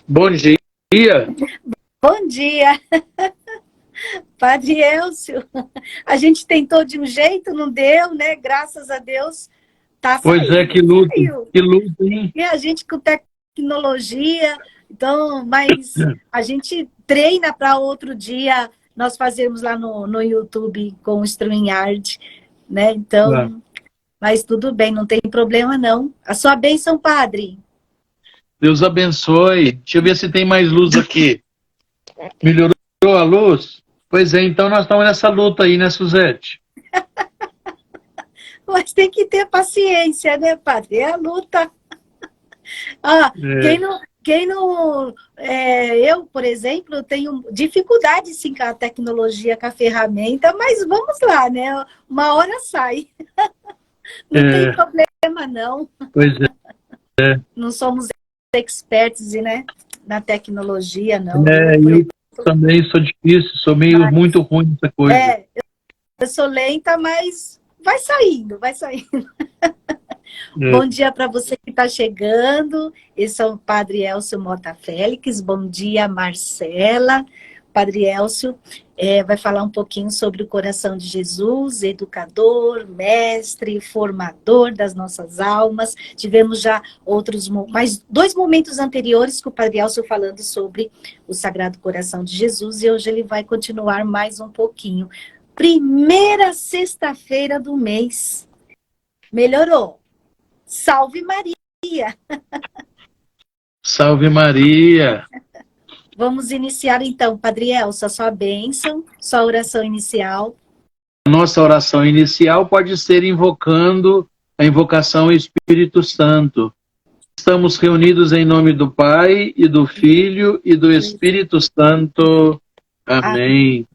Bom dia. Bom dia, Padre Elcio. A gente tentou de um jeito, não deu, né? Graças a Deus, tá Pois é, saindo, saiu. que luta, hein? E a gente com tecnologia, então, mas a gente treina para outro dia nós fazermos lá no YouTube com o StreamYard, né? Lá. Então, mas tudo bem, não tem problema não. A sua bênção, Padre. Deus abençoe. Deixa eu ver se tem mais luz aqui. Melhorou a luz? Pois é, então nós estamos nessa luta aí, né, Suzete? Mas tem que ter paciência, né, Padre? É a luta. Ah, É, eu, por exemplo, tenho dificuldade sim com a tecnologia, com a ferramenta, mas vamos lá, né? Uma hora sai. Não tem é, problema, não. pois Não somos experts, né, na tecnologia, não, viu? eu também sou difícil, sou meio muito ruim nessa coisa. É, eu sou lenta, mas vai saindo, vai saindo. É. Bom dia para você que está chegando. Esse é o Padre Elcio Mota Félix. Bom dia, Marcela. Padre Elcio vai falar um pouquinho sobre o coração de Jesus, educador, mestre, formador das nossas almas. Tivemos já mais 2 momentos anteriores com o Padre Elcio falando sobre o Sagrado Coração de Jesus e hoje ele vai continuar mais um pouquinho. Primeira sexta-feira do mês. Melhorou. Salve Maria! Salve Maria! Vamos iniciar então, Padre Elcio, a sua bênção, sua oração inicial. A nossa oração inicial pode ser invocando a invocação ao Espírito Santo. Estamos reunidos em nome do Pai, e do Filho, e do Espírito Santo. Amém.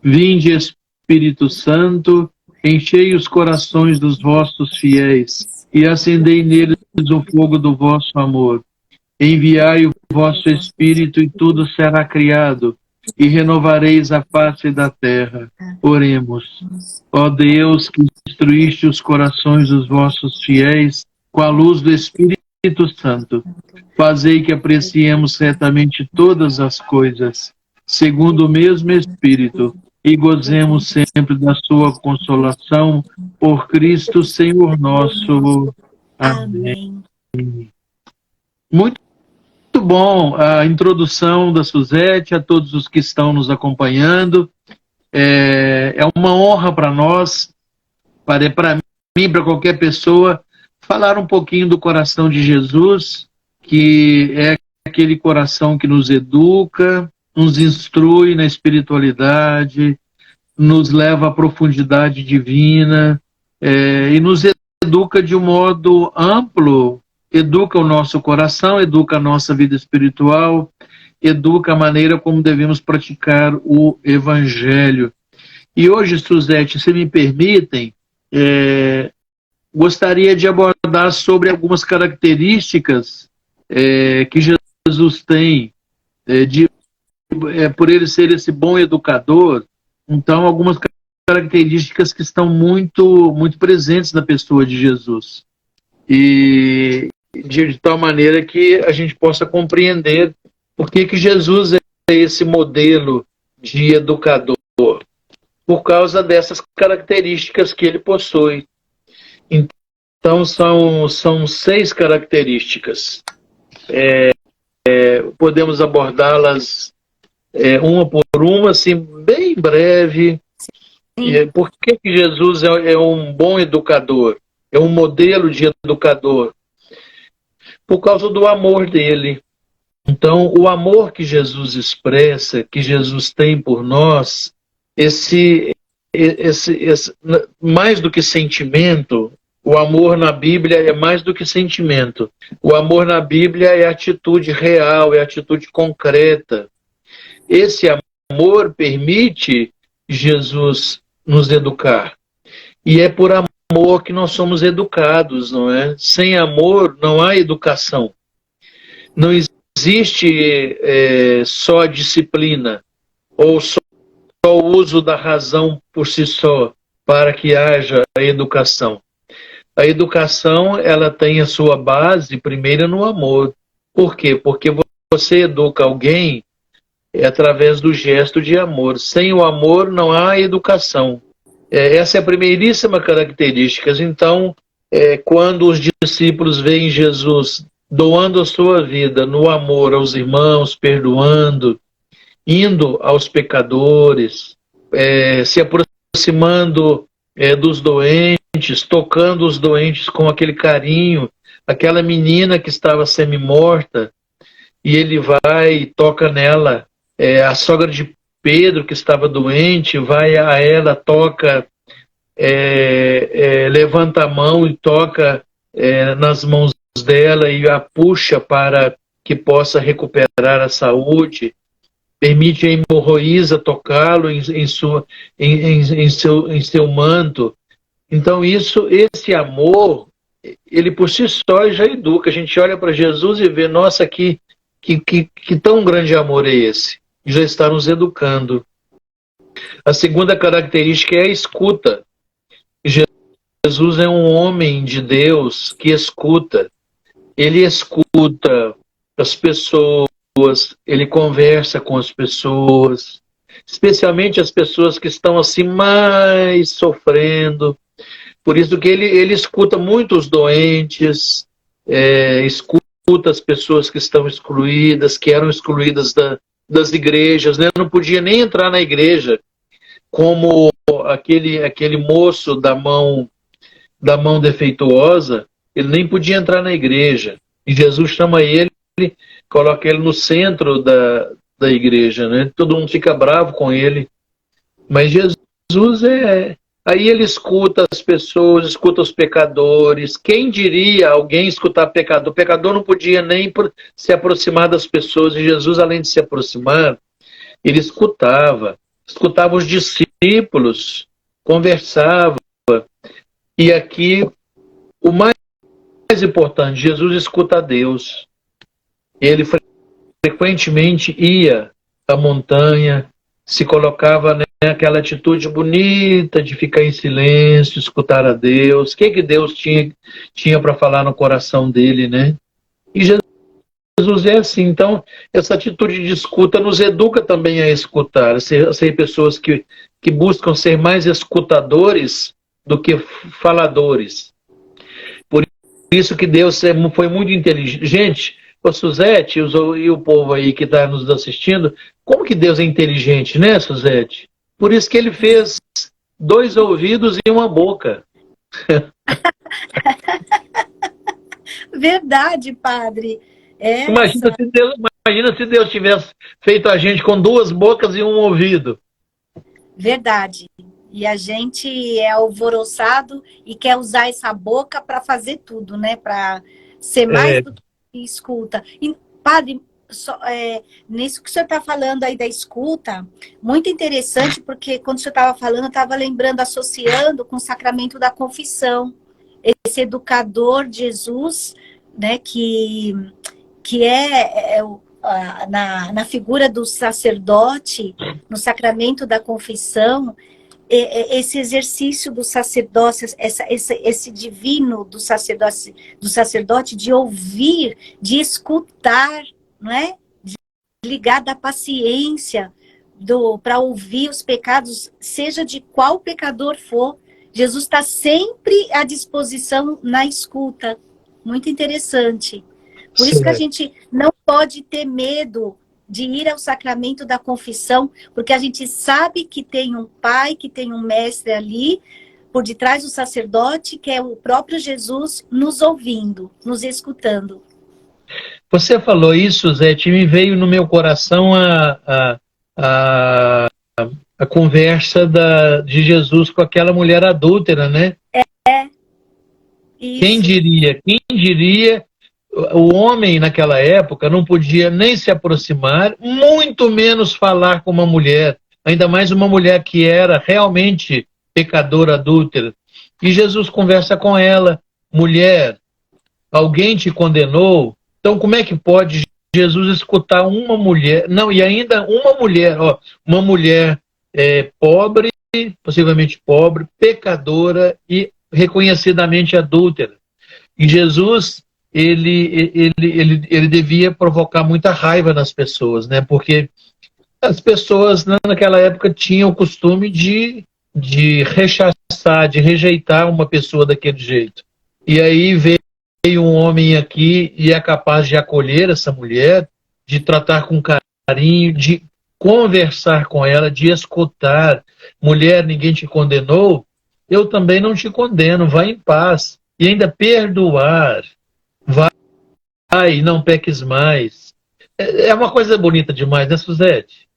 Vinde, Espírito Santo, enchei os corações dos vossos fiéis, e acendei neles o fogo do vosso amor. Enviai o vosso Espírito, e tudo será criado, e renovareis a face da terra. Oremos. Ó Deus, que instruíste os corações dos vossos fiéis com a luz do Espírito Santo, fazei que apreciemos retamente todas as coisas, segundo o mesmo Espírito, e gozemos sempre da sua consolação, por Cristo Senhor nosso. Amém. Amém. Muito bom a introdução da Suzete, a todos os que estão nos acompanhando. É uma honra para nós, para mim, para qualquer pessoa, falar um pouquinho do coração de Jesus, que é aquele coração que nos educa, nos instrui na espiritualidade, nos leva à profundidade divina, e nos educa de um modo amplo, educa o nosso coração, educa a nossa vida espiritual, educa a maneira como devemos praticar o Evangelho. E hoje, Suzete, se me permitem, gostaria de abordar sobre algumas características que Jesus tem, por ele ser esse bom educador. Então, algumas características que estão muito, muito presentes na pessoa de Jesus. E de tal maneira que a gente possa compreender por que Jesus é esse modelo de educador. Por causa dessas características que ele possui. Então, são 6 características. Podemos abordá-las uma por uma, assim, bem breve. Por que Jesus é um bom educador? É um modelo de educador? Por causa do amor dele. Então, o amor que Jesus expressa, que Jesus tem por nós, esse mais do que sentimento, o amor na Bíblia é mais do que sentimento. O amor na Bíblia é atitude real, é atitude concreta. Esse amor permite Jesus nos educar. E é por amor que nós somos educados, não é? Sem amor não há educação. Não existe só disciplina ou só o uso da razão por si só para que haja a educação. A educação, ela tem a sua base primeiro no amor. Por quê? Porque você educa alguém é através do gesto de amor. Sem o amor não há educação. Essa é a primeiríssima característica. Então, quando os discípulos veem Jesus doando a sua vida no amor aos irmãos, perdoando, indo aos pecadores, se aproximando dos doentes, tocando os doentes com aquele carinho, aquela menina que estava semi-morta, e ele vai e toca nela, a sogra de Pedro, que estava doente, vai a ela, toca, levanta a mão e toca nas mãos dela e a puxa para que possa recuperar a saúde, permite a hemorroísa tocá-lo em seu manto. Então esse amor, ele por si só já educa. A gente olha para Jesus e vê, nossa, que tão grande amor é esse? Já está nos educando. A segunda característica é a escuta. Jesus é um homem de Deus que escuta. Ele escuta as pessoas, ele conversa com as pessoas, especialmente as pessoas que estão assim mais sofrendo. Por isso que ele escuta muitos doentes, escuta as pessoas que estão excluídas, que eram excluídas das igrejas, né? Não podia nem entrar na igreja, como aquele moço da mão defeituosa, ele nem podia entrar na igreja. E Jesus chama ele, coloca ele no centro da igreja, né? Todo mundo fica bravo com ele. Mas Jesus aí ele escuta as pessoas, escuta os pecadores. Quem diria alguém escutar pecador? O pecador não podia nem se aproximar das pessoas. E Jesus, além de se aproximar, ele escutava os discípulos, conversava. E aqui, o mais importante, Jesus escuta a Deus. Ele frequentemente ia à montanha, se colocava naquela atitude bonita de ficar em silêncio, escutar a Deus. O que Deus tinha para falar no coração dele, né? E Jesus é assim. Então, essa atitude de escuta nos educa também a escutar, a ser pessoas que buscam ser mais escutadores do que faladores. Por isso que Deus foi muito inteligente. Gente, o Suzete e o povo aí que está nos assistindo, como que Deus é inteligente, né, Suzete? Por isso que ele fez 2 ouvidos e uma boca. Verdade, padre. Imagina se Deus tivesse feito a gente com 2 bocas e um ouvido. Verdade. E a gente é alvoroçado e quer usar essa boca para fazer tudo, né? Para ser mais do que escuta. E, padre, nisso que o senhor está falando aí da escuta, muito interessante, porque quando o senhor estava falando, eu estava lembrando, associando com o sacramento da confissão. Esse educador de Jesus, né? Que na figura do sacerdote, no sacramento da confissão, esse exercício do sacerdócio, esse divino do sacerdote de ouvir, de escutar, não é? Ligado à paciência para ouvir os pecados, seja de qual pecador for. Jesus está sempre à disposição na escuta. Muito interessante. Por isso que a gente não pode ter medo de ir ao sacramento da confissão, porque a gente sabe que tem um pai, que tem um mestre ali, por detrás do sacerdote, que é o próprio Jesus nos ouvindo, nos escutando. Você falou isso, Zé, me veio no meu coração a conversa de Jesus com aquela mulher adúltera, né? Isso. Quem diria, o homem naquela época não podia nem se aproximar, muito menos falar com uma mulher, ainda mais uma mulher que era realmente pecadora adúltera. E Jesus conversa com ela: mulher, alguém te condenou? Então como é que pode Jesus escutar uma mulher, não, e ainda uma mulher pobre, possivelmente pobre, pecadora e reconhecidamente adúltera. E Jesus ele devia provocar muita raiva nas pessoas, né? Porque as pessoas, né, naquela época tinham o costume de rechaçar, de rejeitar uma pessoa daquele jeito. E aí veio um homem aqui e é capaz de acolher essa mulher, de tratar com carinho, de conversar com ela, de escutar. Mulher, ninguém te condenou, eu também não te condeno, vai em paz. E ainda perdoar, vai, não peques mais. É uma coisa bonita demais, né, Suzete?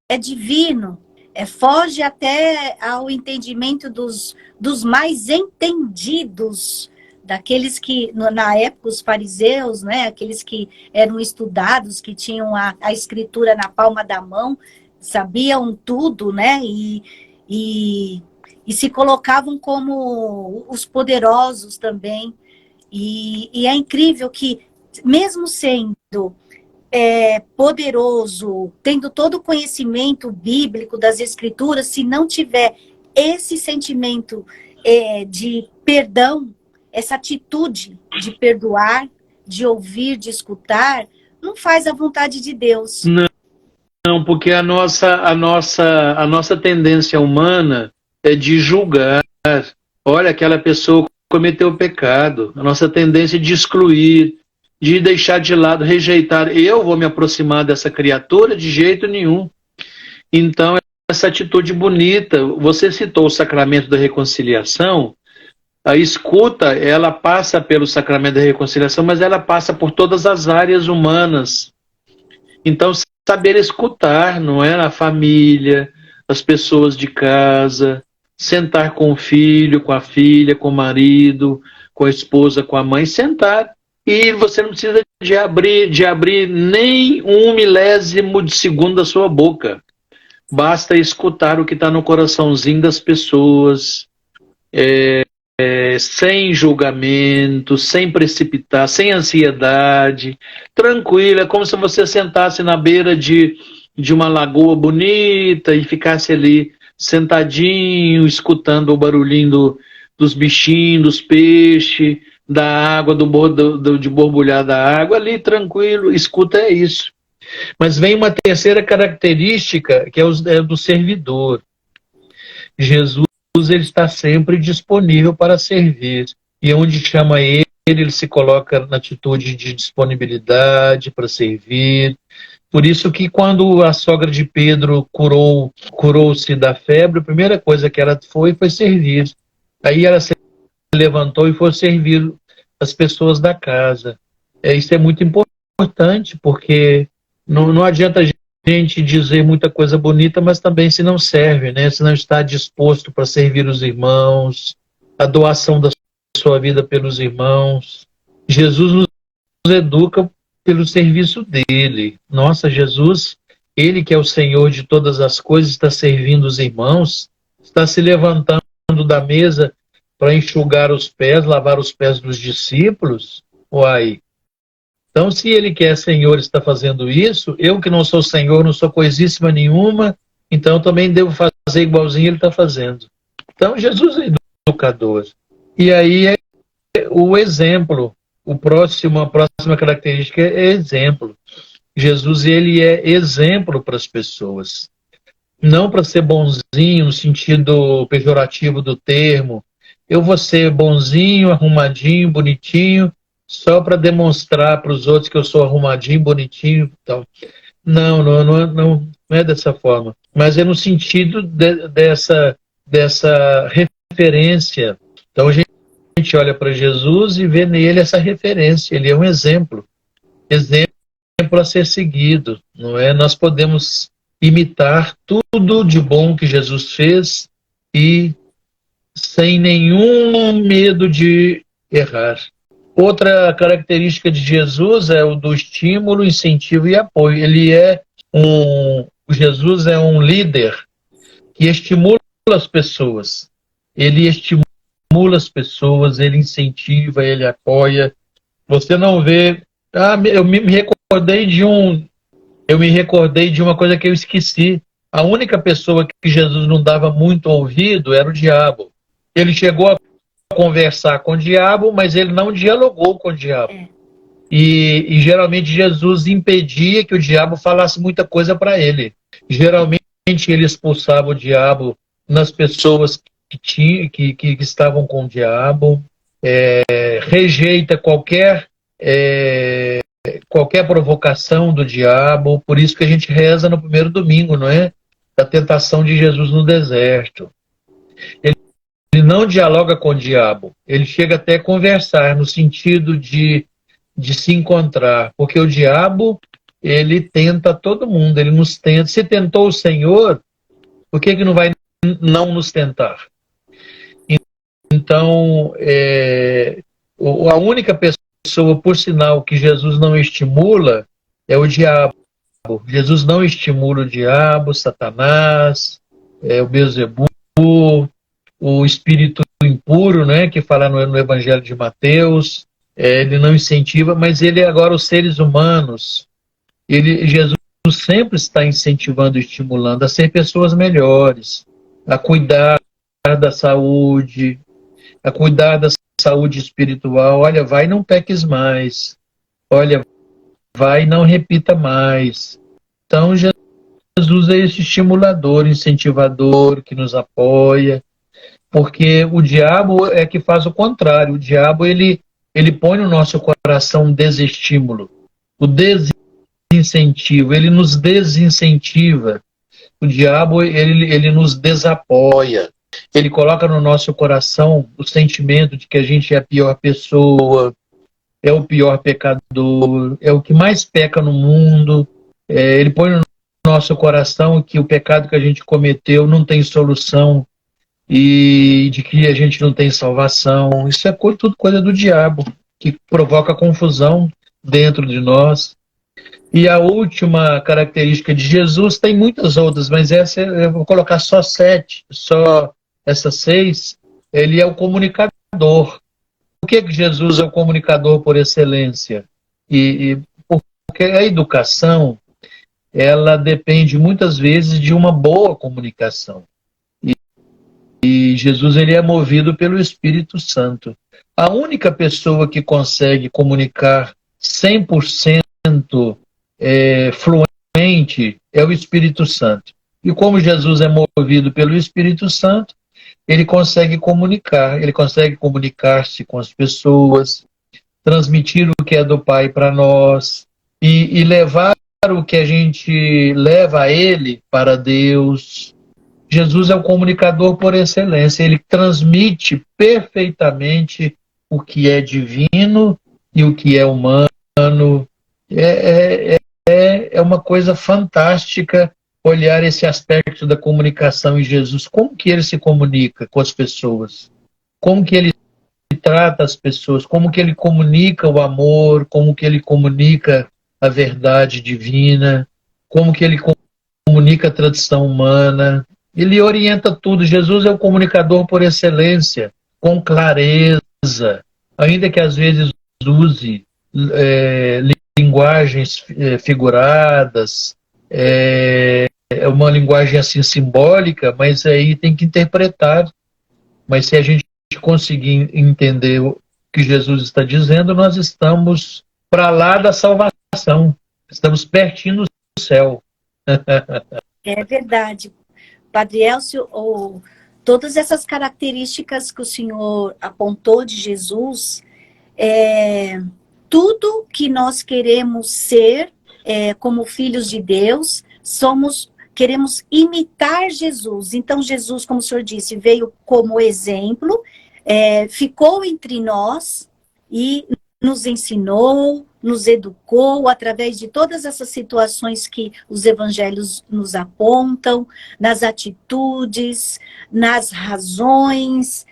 É divino, foge até ao entendimento dos mais entendidos, daqueles que, na época, os fariseus, né, aqueles que eram estudados, que tinham a escritura na palma da mão, sabiam tudo, né, e se colocavam como os poderosos também. E é incrível que, mesmo sendo poderoso, tendo todo o conhecimento bíblico das escrituras, se não tiver esse sentimento de perdão, essa atitude de perdoar, de ouvir, de escutar, não faz a vontade de Deus. Não, porque a nossa tendência humana é de julgar. Olha, aquela pessoa cometeu pecado. A nossa tendência é de excluir, de deixar de lado, rejeitar. Eu vou me aproximar dessa criatura de jeito nenhum. Então, essa atitude bonita, você citou o sacramento da reconciliação, a escuta, ela passa pelo sacramento da reconciliação, mas ela passa por todas as áreas humanas. Então, saber escutar, não é? A família, as pessoas de casa, sentar com o filho, com a filha, com o marido, com a esposa, com a mãe, sentar. E você não precisa de abrir nem 1 milésimo de segundo da sua boca. Basta escutar o que está no coraçãozinho das pessoas, sem julgamento, sem precipitar, sem ansiedade, tranquilo. É como se você sentasse na beira de uma lagoa bonita e ficasse ali sentadinho, escutando o barulhinho dos bichinhos, dos peixes, da água, de borbulhar da água, ali tranquilo, escuta, é isso. Mas vem uma terceira característica, que é do servidor. Jesus, ele está sempre disponível para servir. E onde chama ele se coloca na atitude de disponibilidade para servir. Por isso que quando a sogra de Pedro curou-se da febre, a primeira coisa que ela foi servir. Aí ela se levantou e foi servir as pessoas da casa. Isso é muito importante, porque não adianta a gente dizer muita coisa bonita, mas também se não serve, né? Se não está disposto para servir os irmãos, a doação da sua vida pelos irmãos. Jesus nos educa pelo serviço dele. Nossa, Jesus, ele que é o Senhor de todas as coisas, está servindo os irmãos, está se levantando da mesa para enxugar os pés, lavar os pés dos discípulos. Uai! Então, se ele que é Senhor está fazendo isso, eu que não sou Senhor, não sou coisíssima nenhuma, então também devo fazer igualzinho ele está fazendo. Então, Jesus é educador. E aí é o exemplo. A próxima característica é exemplo. Jesus, ele é exemplo para as pessoas. Não para ser bonzinho no sentido pejorativo do termo. Eu vou ser bonzinho, arrumadinho, bonitinho, só para demonstrar para os outros que eu sou arrumadinho, bonitinho. Então, não é dessa forma. Mas é no sentido dessa referência. Então, a gente olha para Jesus e vê nele essa referência. Ele é um exemplo a ser seguido. Não é? Nós podemos imitar tudo de bom que Jesus fez e sem nenhum medo de errar. Outra característica de Jesus é o do estímulo, incentivo e apoio. Jesus é um líder que estimula as pessoas. Ele estimula as pessoas, ele incentiva, ele apoia. Você não vê... eu me recordei de uma coisa que eu esqueci. A única pessoa que Jesus não dava muito ouvido era o diabo. Ele chegou a conversar com o diabo, mas ele não dialogou com o diabo. E geralmente Jesus impedia que o diabo falasse muita coisa para ele. Geralmente ele expulsava o diabo nas pessoas que estavam com o diabo, rejeita qualquer provocação do diabo. Por isso que a gente reza no primeiro domingo, não é? Da tentação de Jesus no deserto. Ele não dialoga com o diabo, ele chega até a conversar, no sentido de se encontrar, porque o diabo, ele tenta todo mundo, ele nos tenta. Se tentou o Senhor, por que não vai não nos tentar? Então, a única pessoa, por sinal, que Jesus não estimula é o diabo. Jesus não estimula o diabo, Satanás, o Beelzebú, o espírito impuro, né, que fala no Evangelho de Mateus. Ele não incentiva, mas ele agora, os seres humanos, Jesus sempre está incentivando e estimulando a ser pessoas melhores, a cuidar da saúde, a cuidar da saúde espiritual. Olha, vai e não peques mais. Olha, vai e não repita mais. Então, Jesus é esse estimulador, incentivador, que nos apoia, porque o diabo é que faz o contrário. O diabo, ele põe no nosso coração um desestímulo, o desincentivo, ele nos desincentiva. O diabo, ele nos desapoia. Ele coloca no nosso coração o sentimento de que a gente é a pior pessoa, é o pior pecador, é o que mais peca no mundo. Ele põe no nosso coração que o pecado que a gente cometeu não tem solução e de que a gente não tem salvação. Isso é tudo coisa do diabo, que provoca confusão dentro de nós. E a última característica de Jesus, tem muitas outras, mas essa eu vou colocar só 7, só essas 6. Ele é o comunicador. Por que Jesus é o comunicador por excelência? Porque a educação, ela depende muitas vezes de uma boa comunicação. E Jesus, ele é movido pelo Espírito Santo. A única pessoa que consegue comunicar 100% fluente é o Espírito Santo. E como Jesus é movido pelo Espírito Santo, ele consegue comunicar-se com as pessoas, transmitir o que é do Pai para nós e levar o que a gente leva a ele para Deus. Jesus é o comunicador por excelência, ele transmite perfeitamente o que é divino e o que é humano. É uma coisa fantástica olhar esse aspecto da comunicação em Jesus. Como que ele se comunica com as pessoas? Como que ele trata as pessoas? Como que ele comunica o amor? Como que ele comunica a verdade divina? Como que ele comunica a tradição humana? Ele orienta tudo. Jesus é o comunicador por excelência, com clareza, ainda que às vezes use linguagens figuradas, é uma linguagem assim simbólica, mas aí tem que interpretar. Mas se a gente conseguir entender o que Jesus está dizendo, nós estamos para lá da salvação, estamos pertinho do céu. É verdade. Padre Elcio, todas essas características que o senhor apontou de Jesus, tudo que nós queremos ser como filhos de Deus, queremos imitar Jesus. Então, Jesus, como o senhor disse, veio como exemplo, ficou entre nós e nos ensinou, nos educou através de todas essas situações que os evangelhos nos apontam, nas atitudes, nas razões,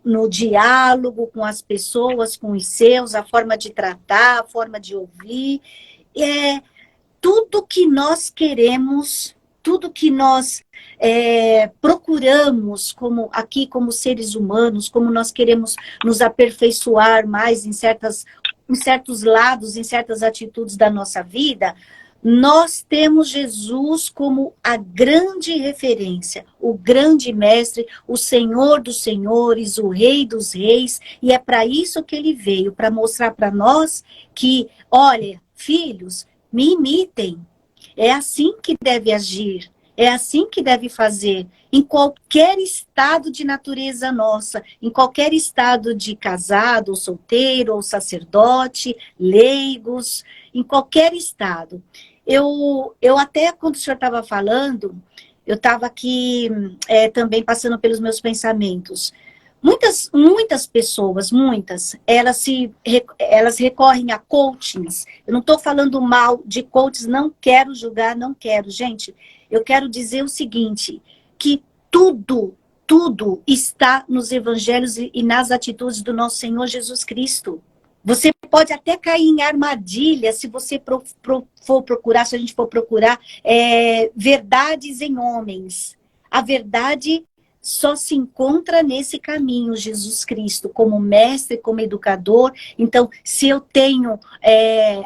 no diálogo com as pessoas, com os seus, a forma de tratar, a forma de ouvir. Tudo que nós queremos, tudo que nós procuramos como seres humanos, como nós queremos nos aperfeiçoar mais em certos lados, em certas atitudes da nossa vida, Nós temos Jesus como a grande referência, o grande mestre, o Senhor dos senhores, o Rei dos reis, e é para isso que ele veio, para mostrar para nós que, olha, filhos, me imitem. É assim que deve agir, é assim que deve fazer, em qualquer estado de natureza nossa, em qualquer estado de casado, ou solteiro, ou sacerdote, leigos, em qualquer estado. Eu até, quando o senhor estava falando, eu estava aqui também passando pelos meus pensamentos. Muitas pessoas, elas recorrem a coachings. Eu não estou falando mal de coaches, não quero julgar, não quero. Gente, eu quero dizer o seguinte, que tudo está nos evangelhos e nas atitudes do nosso Senhor Jesus Cristo. Você pode até cair em armadilha se você for procurar, se a gente for procurar verdades em homens. A verdade só se encontra nesse caminho, Jesus Cristo, como mestre, como educador. Então, se eu tenho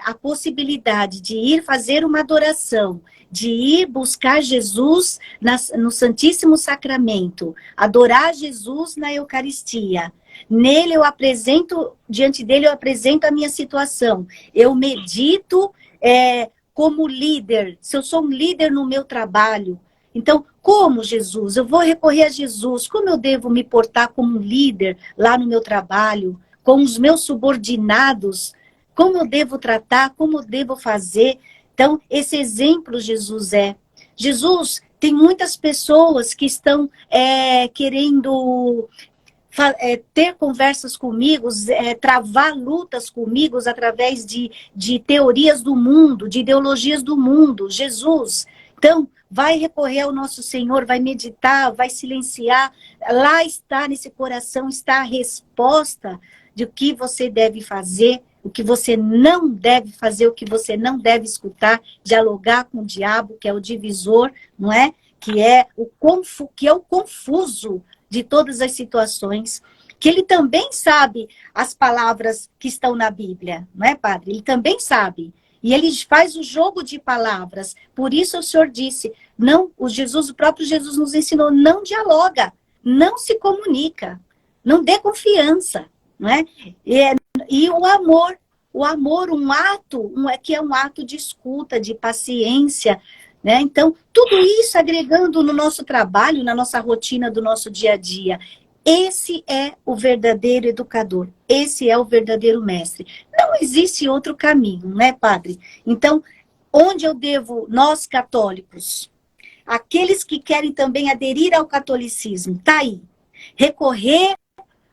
a possibilidade de ir fazer uma adoração, de ir buscar Jesus no Santíssimo Sacramento, adorar Jesus na Eucaristia, nele diante dele eu apresento a minha situação, eu medito como líder, se eu sou um líder no meu trabalho, então, como Jesus? Eu vou recorrer a Jesus. Como eu devo me portar como um líder lá no meu trabalho, com os meus subordinados? Como eu devo tratar? Como eu devo fazer? Então, esse exemplo Jesus é. Jesus, tem muitas pessoas que estão querendo ter conversas comigo, travar lutas comigo através de teorias do mundo, de ideologias do mundo. Jesus, então, vai recorrer ao nosso Senhor, vai meditar, vai silenciar. Lá está, nesse coração, está a resposta de o que você deve fazer, o que você não deve fazer, o que você não deve escutar, dialogar com o diabo, que é o divisor, não é? Que é o confuso de todas as situações, que ele também sabe as palavras que estão na Bíblia, não é, padre? Ele também sabe. E ele faz o jogo de palavras. Por isso o Senhor disse, o próprio Jesus nos ensinou, não dialoga, não se comunica, não dê confiança, não é? E o amor, que é um ato de escuta, de paciência, né? Então, tudo isso agregando no nosso trabalho, na nossa rotina do nosso dia a dia. Esse é o verdadeiro educador, esse é o verdadeiro mestre. Não existe outro caminho, né, padre? Então, onde eu devo, nós católicos, aqueles que querem também aderir ao catolicismo, tá aí, recorrer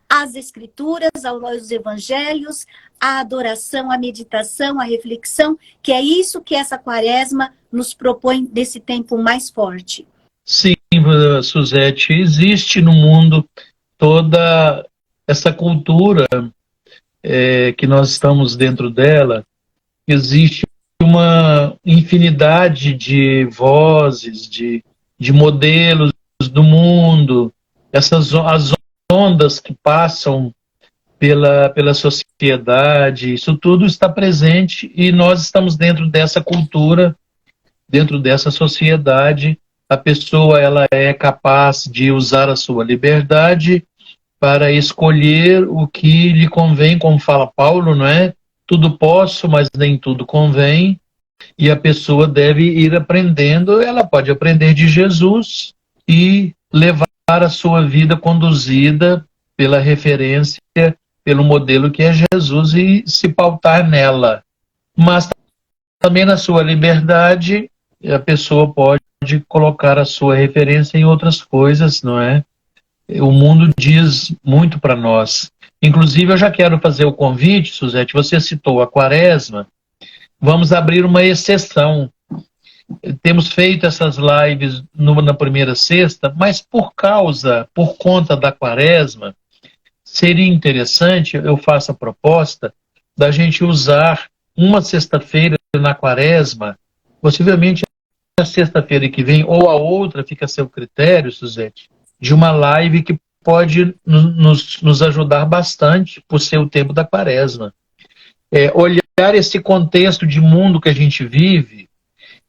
às escrituras, aos evangelhos, à adoração, à meditação, à reflexão, que é isso que essa quaresma nos propõe desse tempo mais forte. Sim, Suzete, existe no mundo toda essa cultura que nós estamos dentro dela, existe uma infinidade de vozes, de modelos do mundo, as ondas que passam pela sociedade, isso tudo está presente e nós estamos dentro dessa cultura, dentro dessa sociedade. A pessoa ela é capaz de usar a sua liberdade para escolher o que lhe convém, como fala Paulo, não é? Tudo posso, mas nem tudo convém. E a pessoa deve ir aprendendo, ela pode aprender de Jesus e levar a sua vida conduzida pela referência, pelo modelo que é Jesus e se pautar nela. Mas também na sua liberdade, a pessoa pode colocar a sua referência em outras coisas, não é? O mundo diz muito para nós. Inclusive, eu já quero fazer o convite, Suzete, você citou a quaresma, vamos abrir uma exceção. Temos feito essas lives na primeira sexta, mas por conta da quaresma, seria interessante, eu faço a proposta, da gente usar uma sexta-feira na quaresma, possivelmente a sexta-feira que vem, ou a outra, fica a seu critério, Suzete, de uma live que pode nos ajudar bastante por ser o tempo da quaresma. Olhar esse contexto de mundo que a gente vive,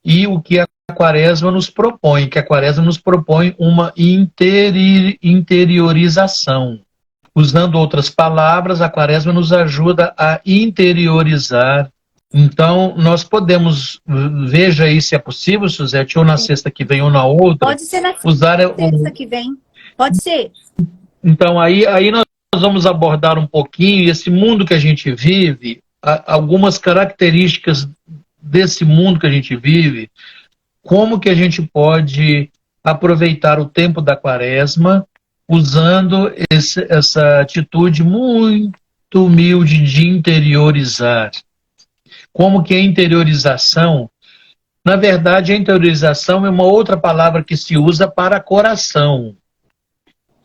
e o que a Quaresma nos propõe, que a Quaresma nos propõe uma interiorização. Usando outras palavras, a Quaresma nos ajuda a interiorizar. Então, nós podemos, veja aí se é possível, Suzete, ou na sexta que vem ou na outra. Pode ser na usar sexta que vem. Pode ser. Então, aí nós vamos abordar um pouquinho esse mundo que a gente vive, algumas características desse mundo que a gente vive, como que a gente pode aproveitar o tempo da Quaresma usando essa atitude muito humilde de interiorizar. Como que a interiorização, na verdade, a interiorização é uma outra palavra que se usa para coração.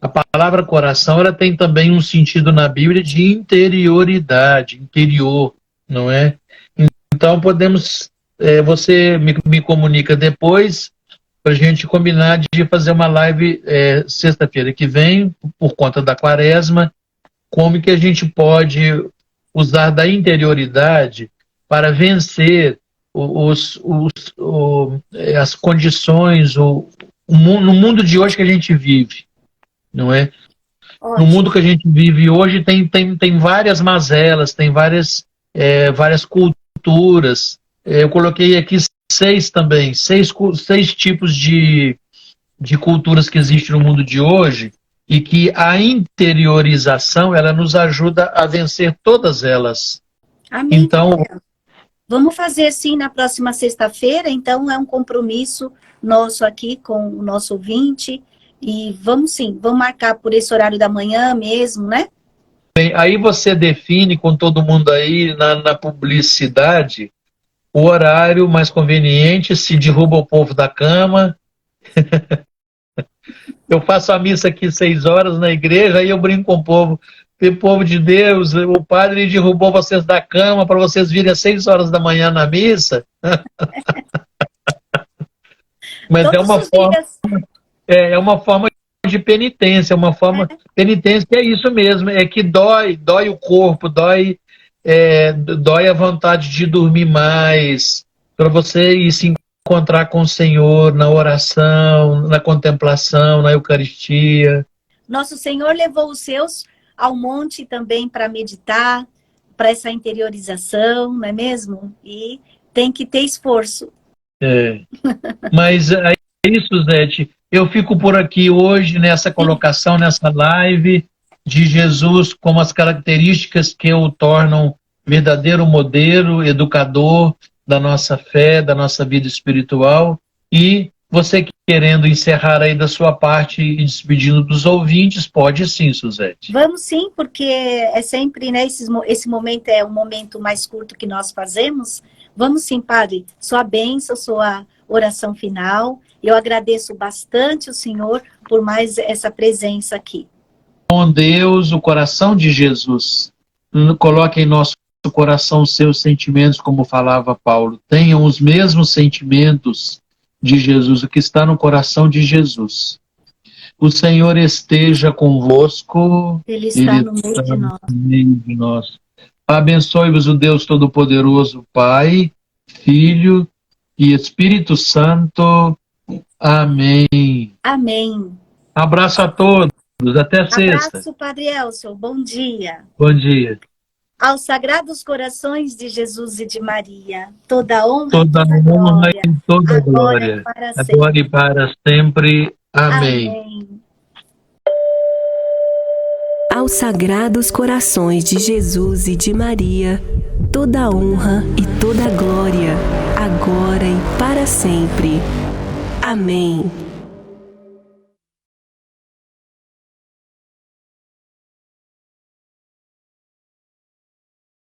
A palavra coração, ela tem também um sentido na Bíblia de interioridade, interior, não é? Então podemos, você me comunica depois para a gente combinar de fazer uma live sexta-feira que vem, por conta da Quaresma, como que a gente pode usar da interioridade para vencer as condições, no mundo de hoje que a gente vive, não é? Ótimo. No mundo que a gente vive hoje tem várias mazelas, tem várias culturas. Eu coloquei aqui seis tipos de culturas que existem no mundo de hoje, e que a interiorização, ela nos ajuda a vencer todas elas. Amém. Então, vamos fazer assim na próxima sexta-feira, então é um compromisso nosso aqui com o nosso ouvinte, e vamos marcar por esse horário da manhã mesmo, né? Bem, aí você define com todo mundo aí na publicidade o horário mais conveniente, se derruba o povo da cama. Eu faço a missa aqui 6 horas na igreja, aí eu brinco com o povo de Deus, o padre derrubou vocês da cama para vocês virem às 6 horas da manhã na missa. Mas é uma forma de penitência, penitência é isso mesmo, é que dói o corpo, dói a vontade de dormir mais, para você ir se encontrar com o Senhor na oração, na contemplação, na Eucaristia. Nosso Senhor levou os seus ao monte também para meditar, para essa interiorização, não é mesmo? E tem que ter esforço. Mas é isso, Zete. Eu fico por aqui hoje nessa colocação, nessa live de Jesus, como as características que o tornam verdadeiro modelo, educador da nossa fé, da nossa vida espiritual. E você querendo encerrar aí da sua parte e despedindo dos ouvintes, pode sim, Suzete. Vamos sim, porque é sempre, né, esse momento é o momento mais curto que nós fazemos. Vamos sim, Padre. Sua bênção, sua oração final. Eu agradeço bastante o Senhor por mais essa presença aqui. Com Deus, o coração de Jesus, coloque em nosso coração os seus sentimentos, como falava Paulo. Tenham os mesmos sentimentos de Jesus, o que está no coração de Jesus. O Senhor esteja convosco. Ele está no meio de nós. Abençoe-vos o Deus Todo-Poderoso, Pai, Filho e Espírito Santo. Amém. Amém. Abraço a todos. Até sexta. Abraço, Padre Elcio. Bom dia. Bom dia. Aos Sagrados Corações de Jesus e de Maria, toda honra e toda glória, agora e para sempre. Amém. Amém. Aos Sagrados Corações de Jesus e de Maria, toda honra e toda glória, agora e para sempre. Amém.